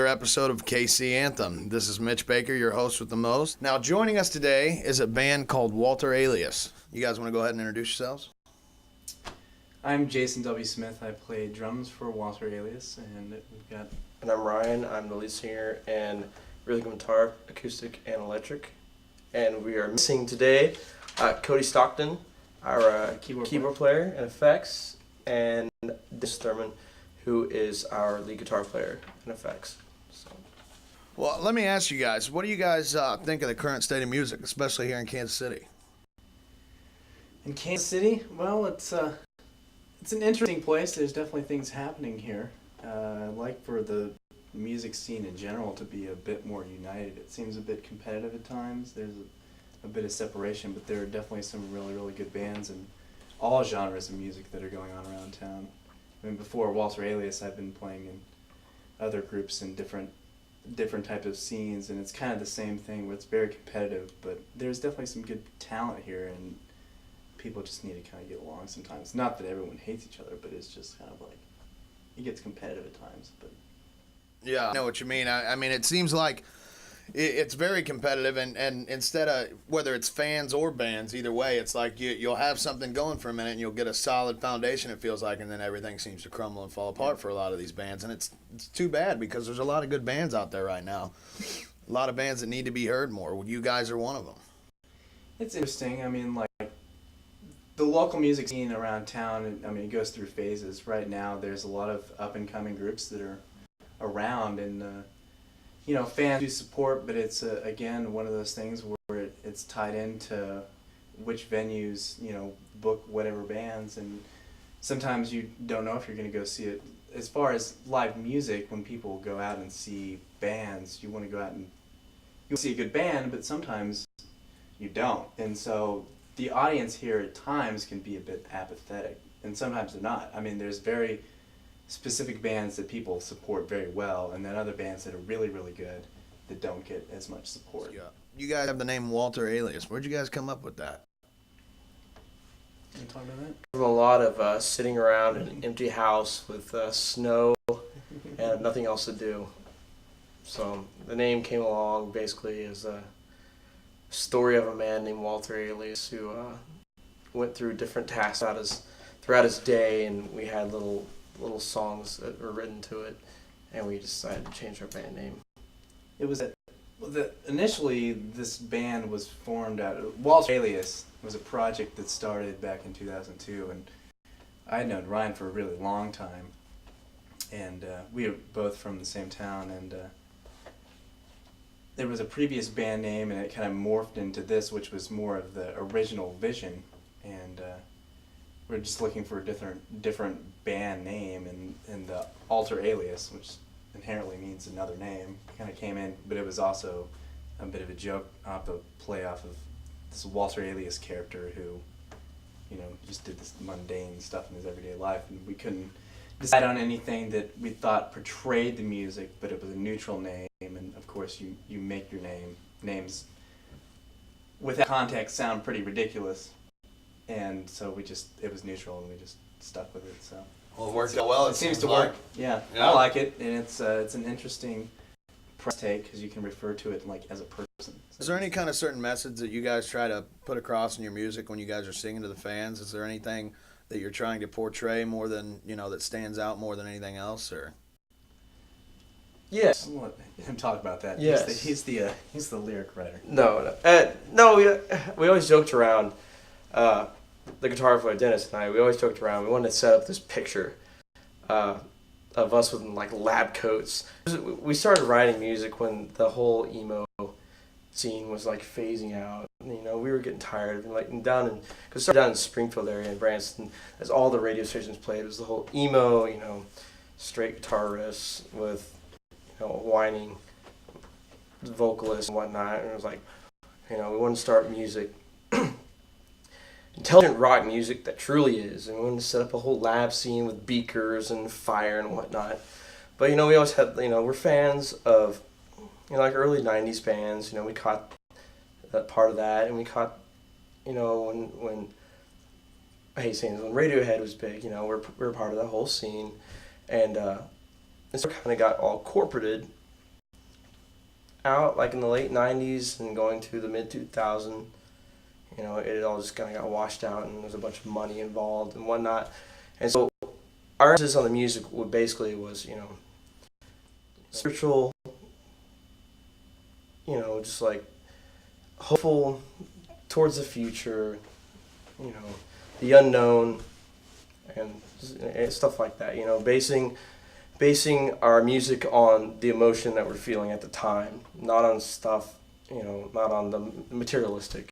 episode of KC Anthem. This is Mitch Baker, your host with the most. Now, joining us today is a band called Alias. You guys want to go ahead and introduce yourselves? I'm Jason W. Smith. I play drums for Alias, and we've got... And I'm Ryan. I'm the lead singer and rhythm guitar, acoustic, and electric. And we are missing today Cody Stockton, our keyboard player and effects, and Dennis Thurman, who is our lead guitar player and effects. So. Well, let me ask you guys, what do you guys think of the current state of music, especially here in Kansas City? In Kansas City? Well, it's an interesting place. There's definitely things happening here. I'd like for the music scene in general to be a bit more united. It seems a bit competitive at times. There's a bit of separation, but there are definitely some really, really good bands and all genres of music that are going on around town. I mean, before Alias, I've been playing in other groups in different types of scenes, and it's kind of the same thing where it's very competitive, but there's definitely some good talent here, and people just need to kind of get along sometimes. Not that everyone hates each other, but it's just kind of like, it gets competitive at times. But yeah, I know what you mean. I mean, it seems like it's very competitive, and instead of, whether it's fans or bands, either way, it's like you'll have something going for a minute and you'll get a solid foundation, it feels like, and then everything seems to crumble and fall apart for a lot of these bands. And it's too bad, because there's a lot of good bands out there right now. A lot of bands that need to be heard more. Well, you guys are one of them. It's interesting. I mean, like, the local music scene around town, I mean, it goes through phases. Right now, there's a lot of up-and-coming groups that are around, and you know, fans do support, but it's again one of those things where it's tied into which venues, you know, book whatever bands, and sometimes you don't know if you're going to go see it. As far as live music, when people go out and see bands, you want to go out and you'll see a good band, but sometimes you don't, and so the audience here at times can be a bit apathetic, and sometimes they're not. I mean, there's very specific bands that people support very well, and then other bands that are really, really good that don't get as much support. Yeah. You guys have the name Alias. Where'd you guys come up with that? Can you talk about that? From a lot of sitting around in an empty house with snow and nothing else to do. So the name came along basically as a story of a man named Alias who went through different tasks throughout his day, and we had little songs that were written to it, and we decided to change our band name. It was initially this band was formed out of Alias was a project that started back in 2002, and I had known Ryan for a really long time, and we were both from the same town, and there was a previous band name, and it kind of morphed into this, which was more of the original vision, and we're just looking for a different band name, and the alter alias, which inherently means another name, kind of came in, but it was also a bit of a joke off a play off of this Walter Alias character who, you know, just did this mundane stuff in his everyday life, and we couldn't decide on anything that we thought portrayed the music, but it was a neutral name, and of course you make your names without context sound pretty ridiculous. And so it was neutral, and we just stuck with it. So Well, it worked out well. It seems to work. Yeah, I like it, and it's an interesting press take, because you can refer to it like as a person. Is there any kind of certain message that you guys try to put across in your music when you guys are singing to the fans? Is there anything that you're trying to portray more than, you know, that stands out more than anything else, or? Yes. Let him talk about that. Yes. He's the lyric writer. No. We always joked around. The guitar player Dennis and I, we always joked around. We wanted to set up this picture of us with like lab coats. We started writing music when the whole emo scene was like phasing out. You know, we were getting tired of like because it started down in Springfield area in Branson, as all the radio stations played. It was the whole emo, you know, straight guitar riffs with, you know, whining vocalists and whatnot. And it was like, you know, we wanted to start music. Intelligent rock music that truly is, and we wanted to set up a whole lab scene with beakers and fire and whatnot. But, you know, we always had, you know, we're fans of, you know, like early 90s bands. You know, we caught that part of that, and we caught, you know, when I hate saying this, when Radiohead was big, you know, we're part of that whole scene, and so it kind of got all corporated out like in the late 90s and going to the mid 2000s, you know, it all just kind of got washed out and there's a bunch of money involved and whatnot. And so our emphasis on the music would basically was, you know, spiritual, you know, just like hopeful towards the future, you know, the unknown, and stuff like that. You know, basing our music on the emotion that we're feeling at the time, not on stuff, you know, not on the materialistic.